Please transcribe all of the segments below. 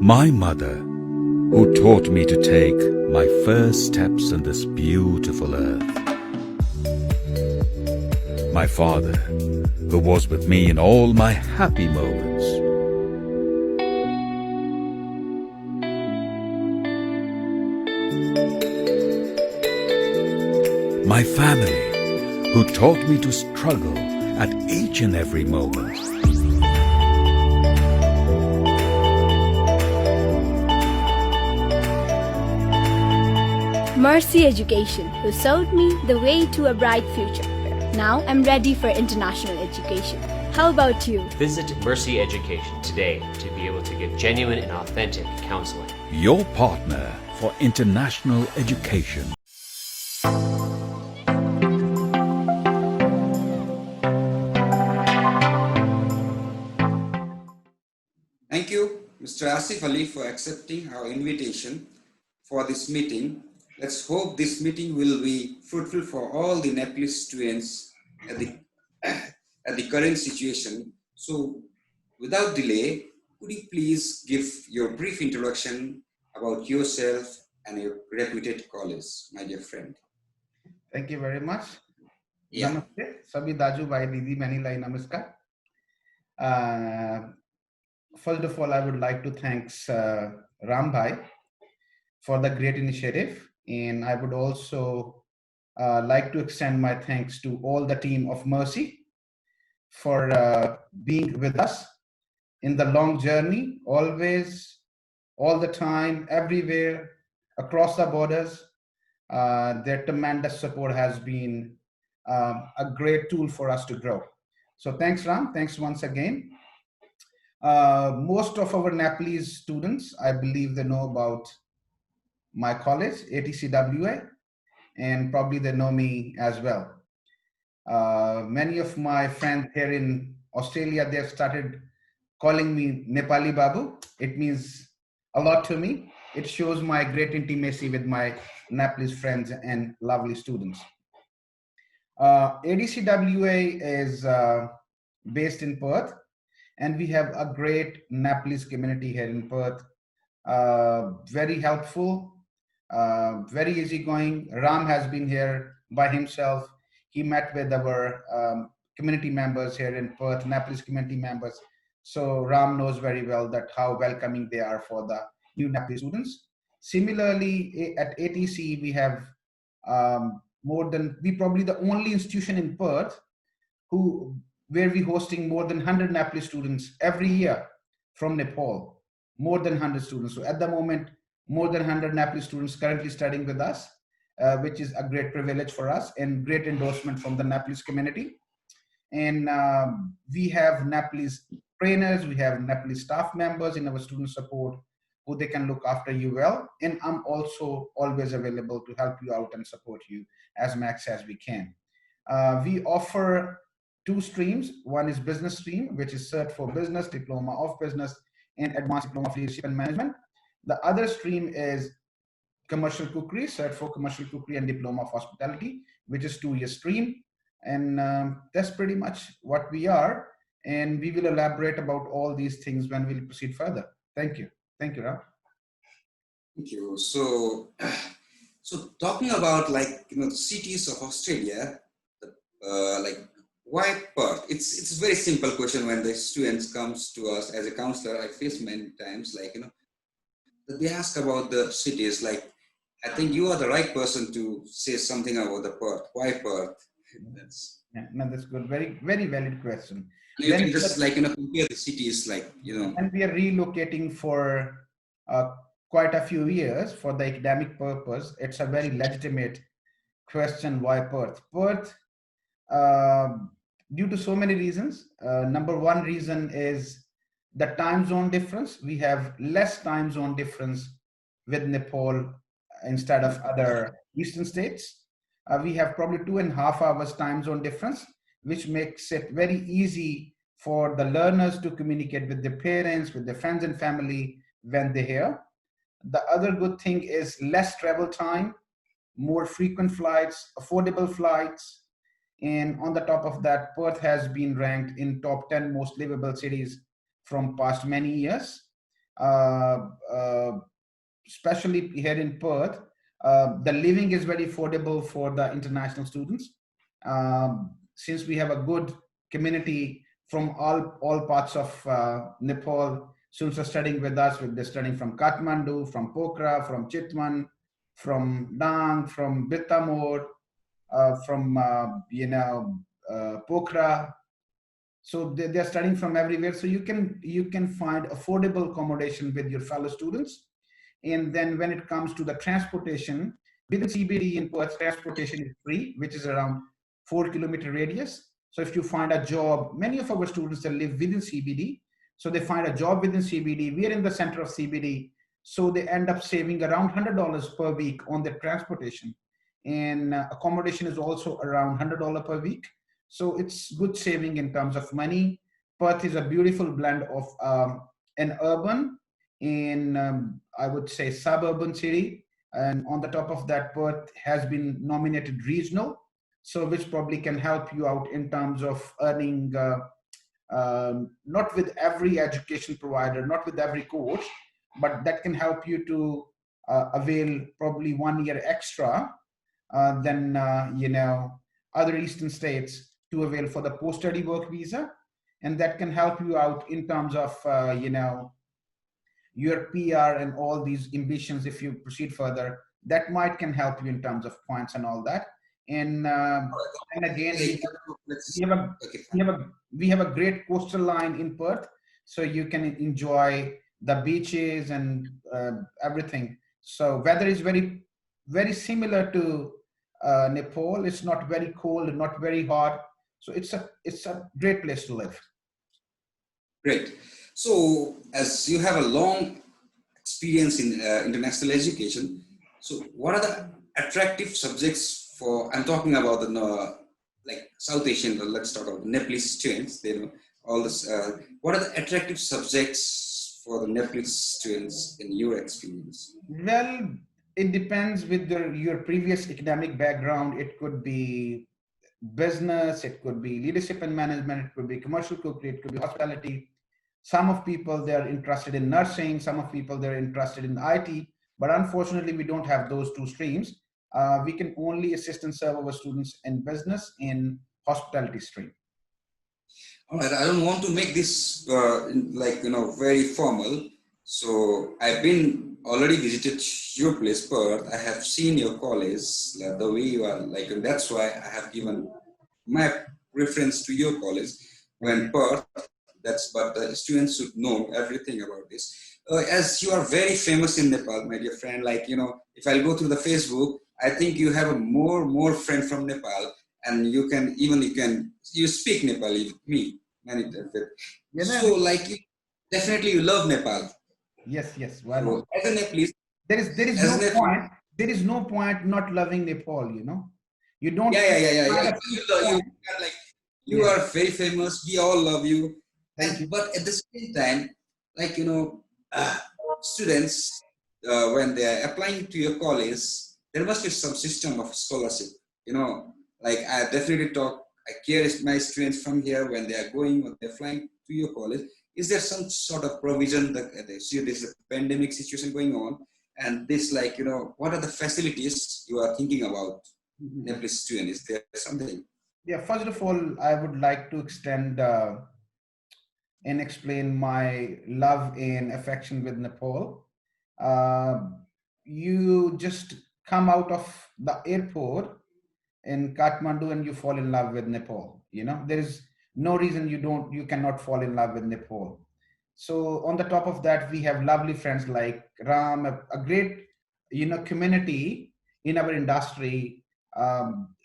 My mother, who taught me to take my first steps on this beautiful earth. My father, who was with me in all my happy moments. My family, who taught me to struggle at each and every moment. Mercy Education, who showed me the way to a bright future. Now I'm ready for international education. How about you? Visit Mercy Education today to be able to give genuine and authentic counseling. Your partner for international education. Thank you, Mr. Asif Ali, for accepting our invitation for this meeting. Let's hope this meeting will be fruitful for all the Nepalese students at the current situation. So, without delay, could you please give your brief introduction about yourself and your reputed college, my dear friend? Thank you very much. Yeah. Namaste. Sabhi Daju Bhai Didi Manilai Namaskar. First of all, I would like to thank Ram Bhai for the great initiative. And I would also like to extend my thanks to all the team of Mercy for being with us in the long journey, always, all the time, everywhere, across the borders. Their tremendous support has been a great tool for us to grow. So thanks, Ram. Thanks once again. Most of our Nepalese students, I believe they know about my college, ATCWA, and probably they know me as well. Many of my friends here in Australia, they have started calling me Nepali Babu. It means a lot to me. It shows my great intimacy with my Nepalese friends and lovely students. ADCWA is based in Perth, and we have a great Nepalese community here in Perth. Very helpful, very easygoing. Ram has been here by himself. He met with our community members here in Perth, Nepalese community members. So Ram knows very well that how welcoming they are for the new Nepalese students. Similarly, at ATC, we have probably the only institution in Perth where we hosting more than 100 Nepalese students every year from Nepal, more than 100 students. So at the moment, more than 100 Nepalese students currently studying with us, which is a great privilege for us and great endorsement from the Nepalese community. And we have Nepalese trainers, we have Nepalese staff members in our student support who they can look after you well. And I'm also always available to help you out and support you as much as we can. We offer 2 streams. One is business stream, which is Cert for Business, Diploma of Business, and Advanced Diploma of Leadership and Management. The other stream is Commercial Cookery, Cert for Commercial Cookery and Diploma of Hospitality, which is 2-year stream. And that's pretty much what we are. And we will elaborate about all these things when we'll proceed further. Thank you. Thank you, Ram. Thank you. So talking about the cities of Australia, why Perth? It's a very simple question when the students comes to us as a counselor. I face many times that they ask about the cities. I think you are the right person to say something about the Perth. Why Perth? That's good. Very, very valid question. You can just compare the cities And we are relocating for quite a few years for the academic purpose. It's a very legitimate question. Why Perth? Perth, due to so many reasons. Number one reason is the time zone difference. We have less time zone difference with Nepal instead of other eastern states. We have probably 2.5 hours time zone difference, which makes it very easy for the learners to communicate with their parents, with their friends and family when they're here. The other good thing is less travel time, more frequent flights, affordable flights. And on the top of that, Perth has been ranked in top 10 most livable cities from past many years. uh, uh, especially here in Perth. The living is very affordable for the international students. Since we have a good community from all parts of Nepal, students are studying with us. They're studying from Kathmandu, from Pokhara, from Chitwan, from Dang, from Bittamor, from Pokhara. So they're studying from everywhere. So you can find affordable accommodation with your fellow students. And then when it comes to the transportation, within CBD in Perth, transportation is free, which is around 4 kilometer radius. So if you find a job, many of our students that live within CBD, so they find a job within CBD. We are in the center of CBD, so they end up saving around $100 per week on their transportation. And accommodation is also around $100 per week. So it's good saving in terms of money. Perth is a beautiful blend of an urban in I would say suburban city, and on the top of that, Perth has been nominated regional, so which probably can help you out in terms of earning not with every education provider, not with every course, but that can help you to avail probably 1 year extra than other eastern states to avail for the post-study work visa, and that can help you out in terms of your PR and all these ambitions. If you proceed further, that might can help you in terms of points and all that. And again, we have a great coastal line in Perth, so you can enjoy the beaches and everything. So weather is very similar to Nepal. It's not very cold, not very hot. So it's a great place to live. Great. So as you have a long experience in international education, so what are the attractive subjects for, I'm talking about the like South Asian, let's talk about Nepalese students, they know all this, what are the attractive subjects for the Nepalese students in your experience? Well, it depends with your previous academic background. It could be business, it could be leadership and management, it could be commercial cookery, it could be hospitality. Some of people, they're interested in nursing, some of people, they're interested in IT, but unfortunately, we don't have those two streams. We can only assist and serve our students in business, in hospitality stream. All right, I don't want to make this very formal. So I've been already visited your place, Perth. I have seen your college, the way you are like, and that's why I have given my preference to your college when Perth. But the students should know everything about this. As you are very famous in Nepal, my dear friend, if I'll go through the Facebook, I think you have a more friend from Nepal, and you speak Nepali with me many times. So definitely you love Nepal. Yes. Why not? So, as a Nepalese, there is no point not loving Nepal. You don't. Yeah. You are very famous. We all love you. But at the same time, students, when they are applying to your college, there must be some system of scholarship. I definitely I care my students from here when they are going or they're flying to your college. Is there some sort of provision that see there's a pandemic situation going on, and this what are the facilities you are thinking about Nepalese students? Is there something? Yeah, first of all, I would like to extend and explain my love and affection with Nepal. You just come out of the airport in Kathmandu and you fall in love with Nepal. There is no reason you cannot fall in love with Nepal. So on the top of that, we have lovely friends like Ram, a great community in our industry.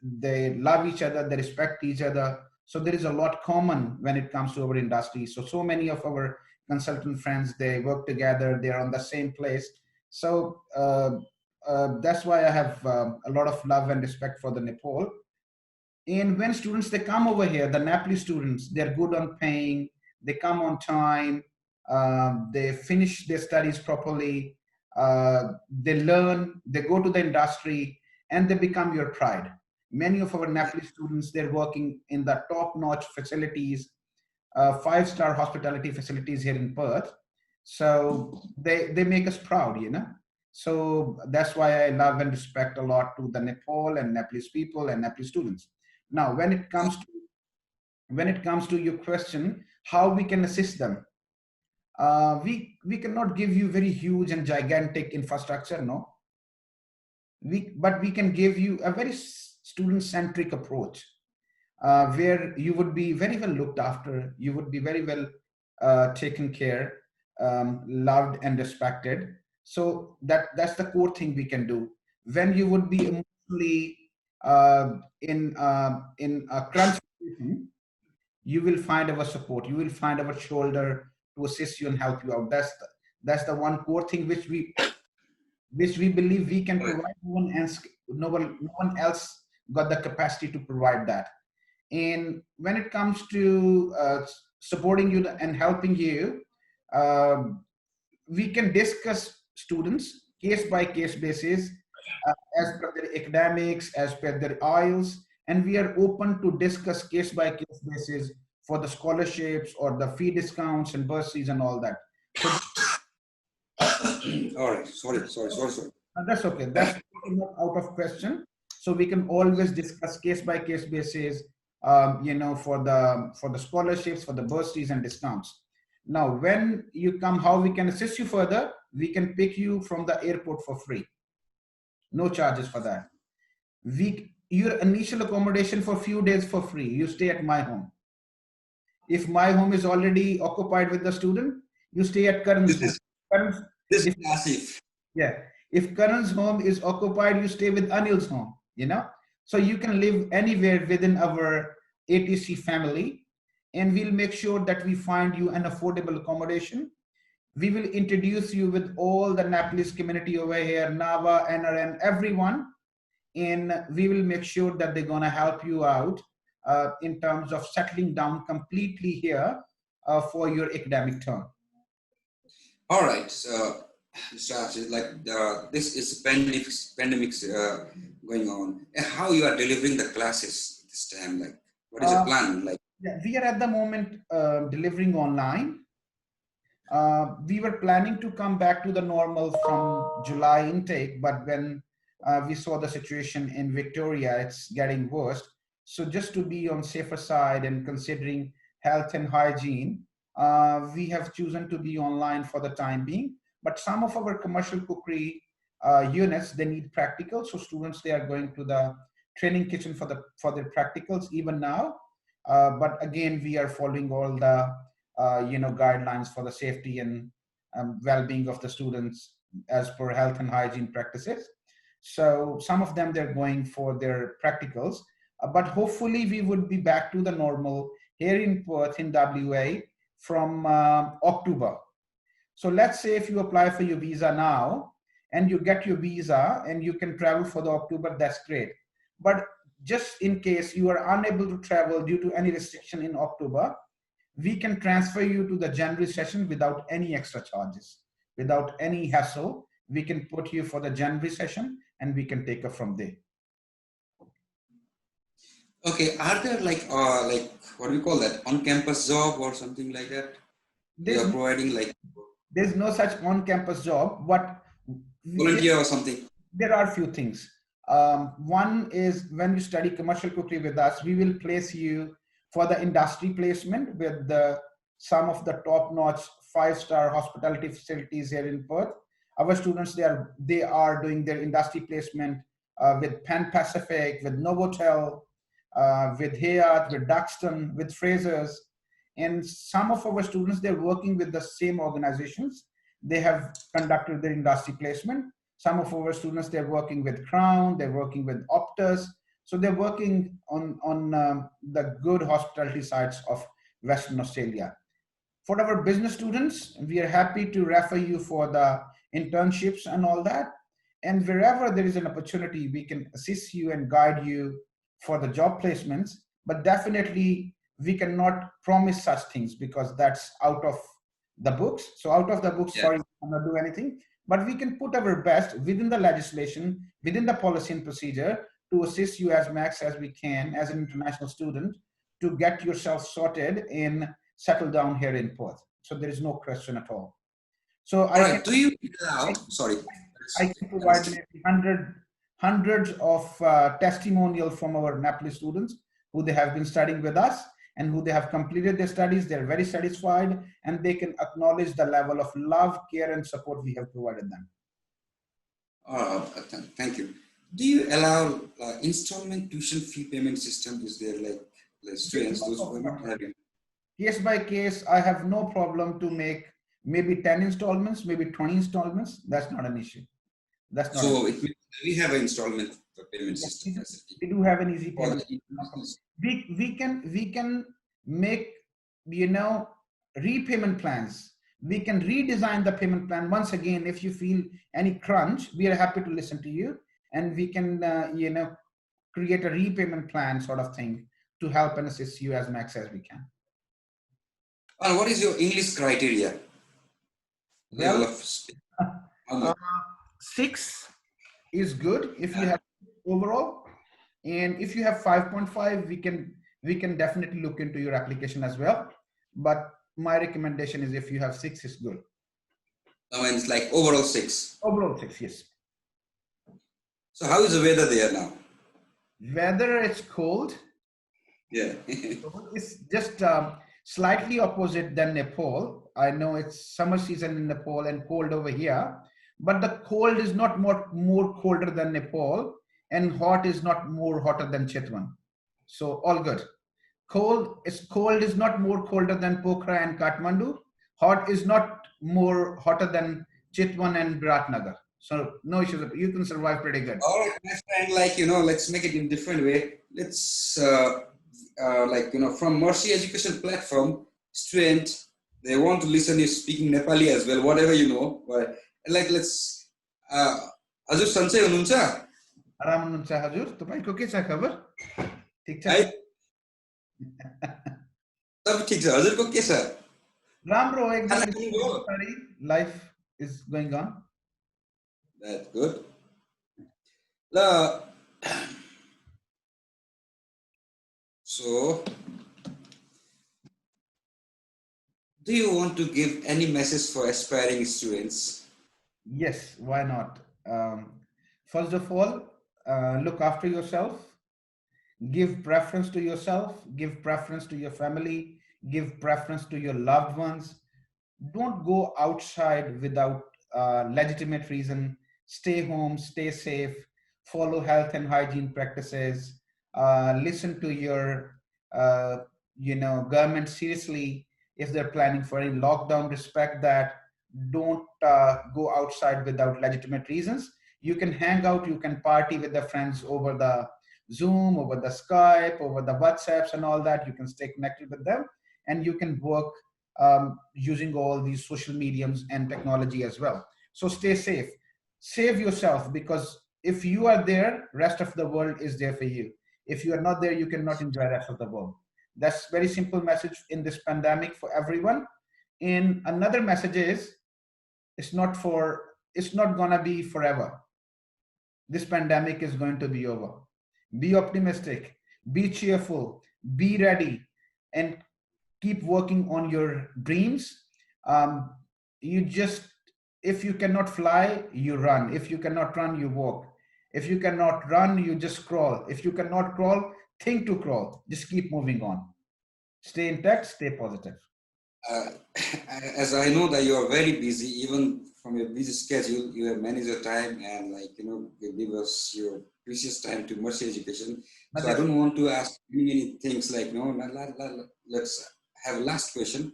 They love each other, they respect each other. So there is a lot common when it comes to our industry. So many of our consultant friends, they work together, they're on the same place. So that's why I have a lot of love and respect for the Nepal. And when students, they come over here, the Nepalese students, they're good on paying, they come on time, they finish their studies properly, they learn, they go to the industry, and they become your pride. Many of our Nepalese students, they're working in the top-notch facilities, 5-star hospitality facilities here in Perth. So they make us proud, you know. So that's why I love and respect a lot to the Nepal and Nepalese people and Nepalese students. Now, when it comes to your question, how we can assist them, we cannot give you very huge and gigantic infrastructure, no. But we can give you a very student-centric approach, where you would be very well looked after, you would be very well taken care, loved and respected. So that's the core thing we can do. When you would be emotionally in a crunch situation, you will find our support. You will find our shoulder to assist you and help you out. That's the one core thing which we believe we can provide. No one else got the capacity to provide that. And when it comes to supporting you and helping you, we can discuss students case by case basis, as per their academics, as per their IELTS, and we are open to discuss case by case basis for the scholarships or the fee discounts and bursaries and all that. So All right, sorry. that's okay. That's not out of question. So we can always discuss case by case basis, you know, for the scholarships, for the bursaries and discounts. Now, when you come, how we can assist you further? We can pick you from the airport for free. No charges for that. Your initial accommodation for a few days for free. You stay at my home. If my home is already occupied with the student, you stay at Karan's home. This is Asif. Yeah. If Karan's home is occupied, you stay with Anil's home, you know? So you can live anywhere within our ATC family, and we'll make sure that we find you an affordable accommodation. We will introduce you with all the Nepalese community over here, Nava, NRN, everyone, and we will make sure that they're gonna help you out in terms of settling down completely here for your academic term. All right, so Mr. Asif, like this is pandemics going on. How you are delivering the classes this time? Like, what is your plan? Like, yeah, we are at the moment delivering online. We were planning to come back to the normal from July intake, but when we saw the situation in Victoria, it's getting worse. So just to be on safer side and considering health and hygiene, we have chosen to be online for the time being. But some of our commercial cookery units, they need practicals. So students, they are going to the training kitchen for their practicals even now. But again, we are following all the guidelines for the safety and well-being of the students as per health and hygiene practices. So some of them, they're going for their practicals, but hopefully we would be back to the normal here in Perth in WA from October. So let's say if you apply for your visa now and you get your visa and you can travel for the October, that's great. But just in case you are unable to travel due to any restriction in October, we can transfer you to the January session without any extra charges, without any hassle. We can put you for the January session and we can take it from there. okay, are there like what do you call that, on-campus job or something like that? They are providing like there's no such on-campus job, but volunteer or something. There are a few things. One is when you study commercial cookery with us, we will place you for the industry placement with some of the top-notch 5-star hospitality facilities here in Perth. Our students, they are doing their industry placement with Pan Pacific, with Novotel, with Hyatt, with Duxton, with Fraser's. And some of our students, they're working with the same organizations. They have conducted their industry placement. Some of our students, they're working with Crown, they're working with Optus. So they're working on the good hospitality sites of Western Australia. For our business students, we are happy to refer you for the internships and all that. And wherever there is an opportunity, we can assist you and guide you for the job placements. But definitely, we cannot promise such things because that's out of the books. So out of the books, yeah. Sorry, we cannot do anything. But we can put our best within the legislation, within the policy and procedure to assist you as max as we can as an international student to get yourself sorted and settle down here in Perth. So there is no question at all. So All right. Do you allow? Sorry. I can provide maybe hundreds of testimonials from our Nepali students who they have been studying with us and who they have completed their studies. They're very satisfied and they can acknowledge the level of love, care, and support we have provided them. Thank you. Do you allow installment tuition fee payment system? Is there like students those who are not having? Case by case, I have no problem to make maybe 10 installments, maybe 20 installments. That's not an issue. That's not. So it means we have an installment payment system. We do have an easy payment. The We can make, you know, repayment plans. We can redesign the payment plan. Once again, if you feel any crunch, we are happy to listen to you, and we can, you know, create a repayment plan sort of thing to help and assist you as much as we can. And what is your English criteria? Well, Level of 6 is good if you have overall, and if you have 5.5, we can definitely look into your application as well. But my recommendation is if you have 6 is good. I mean, it's like overall 6. Overall 6, yes. So how is the weather there now? Weather, it's cold. Yeah. It's just slightly opposite than Nepal. I know it's summer season in Nepal and cold over here, but the cold is not more colder than Nepal, and hot is not more hotter than Chitwan. So all good. Cold is not more colder than Pokhara and Kathmandu. Hot is not more hotter than Chitwan and Biratnagar. So no issues. You can survive pretty good. All right, my friend, like, you know, let's make it in a different way. Let's like, you know, from Mercy Education Platform, student, they want to listen you speaking Nepali as well, whatever you know. But like, let's हजुर सन्चै हुनुहुन्छ? आराम हुनुहुन्छ हजुर? तपाईको के छ खबर? ठीक छ? सब ठीक छ, हजुरको के छ? राम्रो एकदम. Life is going on. That's good. So, do you want to give any message for aspiring students? Yes, why not? First of all, look after yourself. Give preference to yourself. Give preference to your family. Give preference to your loved ones. Don't go outside without legitimate reason. Stay home, stay safe, follow health and hygiene practices, listen to your government seriously. If they're planning for any lockdown, respect that. Don't go outside without legitimate reasons. You can hang out, you can party with the friends over the Zoom, over the Skype, over the WhatsApps and all that. You can stay connected with them, and you can work using all these social mediums and technology as well. So stay safe. Save yourself, because if you are there, rest of the world is there for you. If you are not there, you cannot enjoy the rest of the world. That's very simple message in this pandemic for everyone. And another message is, it's not gonna be forever. This pandemic is going to be over. Be optimistic, be cheerful, be ready, and keep working on your dreams. If you cannot fly, you run. If you cannot run, you walk. If you cannot run, you just crawl. If you cannot crawl, think to crawl. Just keep moving on. Stay intact, stay positive. As I know that you are very busy, even from your busy schedule, you have managed your time and, like, you know, you give us your precious time to Mercy Education. So I don't want to ask many things, like, no, let's have a last question.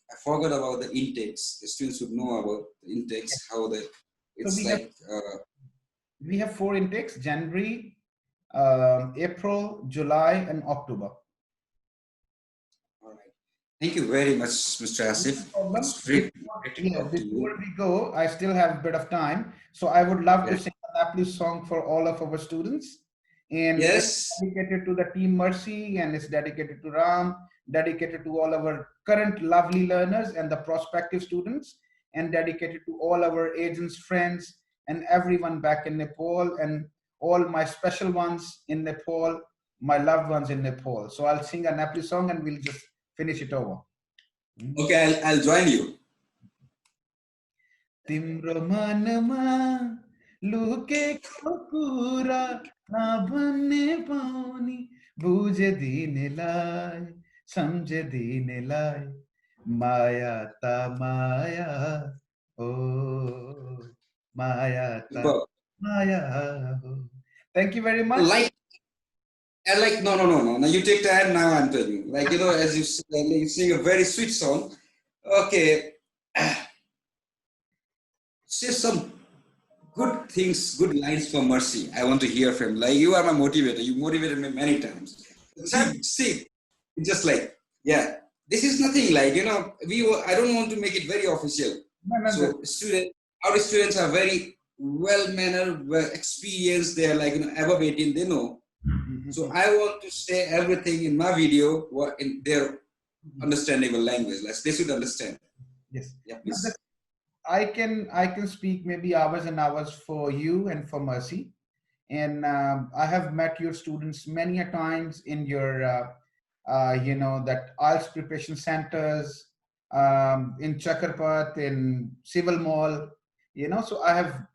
I forgot about the intakes. The students would know about the intakes, how they, it's we have 4 intakes: January, April, July, and October. All right. Thank you very much, Mr. Asif. It's great to talk to you. Before we go, I still have a bit of time. So I would love to sing a Nepali song for all of our students. And yes, it's dedicated to the Team Mercy, and it's dedicated to Ram, dedicated to all our current lovely learners and the prospective students, and dedicated to all our agents, friends, and everyone back in Nepal, and all my special ones in Nepal, my loved ones in Nepal. So I'll sing a Nepali song and we'll just finish it over. Okay, I'll join you. तिम्रो मनमा लुकेको कुरा नभन्ने पाउने बुझिदिनेलाई सम्झिदिनेलाई माया त माया हो माया त Superb. माया हो. Thank you very much. No. Now you take time. Now I'm telling you. Like, as you sing a very sweet song. Okay. Say some good things, good lines for Mercy. I want to hear from you. Like, you are my motivator. You motivated me many times. See, just like, yeah, this is nothing like, I don't want to make it very official. So our students are very well-mannered, well experienced. They are like, above 18, they know. So I want to say everything in my video in their understandable language. Like, they should understand. Yes. Yeah, please. I can speak maybe hours and hours for you and for Mercy. And I have met your students many a times in your, that IELTS preparation centers, in Sukrapath, in Civil Mall, so I have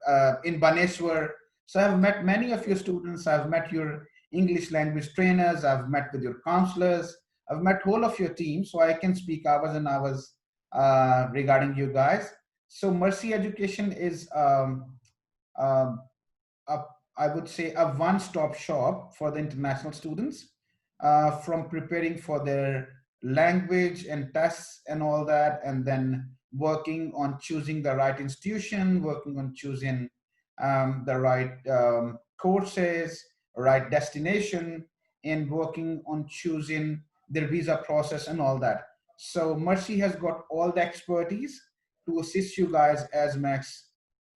in Baneshwar. So I've met many of your students. I've met your English language trainers. I've met with your counselors. I've met whole of your team. So I can speak hours and hours regarding you guys. So Mercy Education is, I would say, a one-stop shop for the international students, from preparing for their language and tests and all that, and then working on choosing the right institution, working on choosing the right courses, right destination, and working on choosing their visa process and all that. So Mercy has got all the expertise to assist you guys as much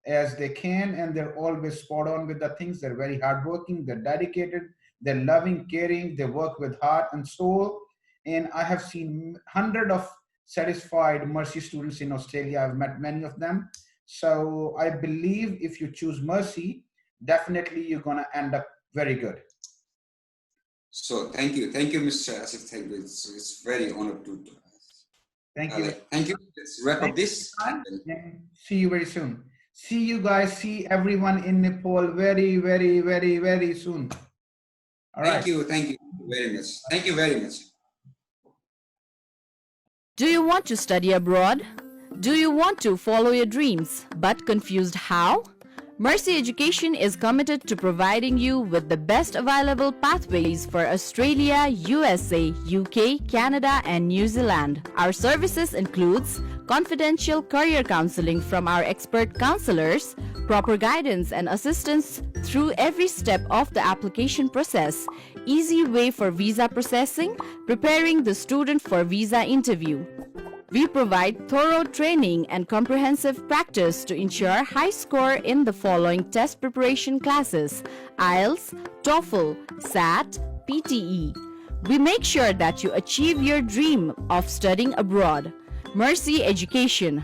as they can, and they're always spot on with the things. They're very hardworking, they're dedicated, they're loving, caring, they work with heart and soul. And I have seen hundreds of satisfied Mercy students in Australia. I've met many of them. So I believe if you choose Mercy, definitely you're gonna end up very good. So thank you, Mr. Asif. Thank you. It's very honored to. Thank you. Thank you. Let's wrap up this. See you very soon. See you guys. See everyone in Nepal very, very, very, very soon. All right. Thank you very much. Thank you very much. Do you want to study abroad? Do you want to follow your dreams but confused how? Mercy Education is committed to providing you with the best available pathways for Australia, USA, UK, Canada and New Zealand. Our services includes confidential career counseling from our expert counselors, proper guidance and assistance through every step of the application process, easy way for visa processing, preparing the student for visa interview. We provide thorough training and comprehensive practice to ensure high score in the following test preparation classes: IELTS, TOEFL, SAT, PTE. We make sure that you achieve your dream of studying abroad. Mercy Education,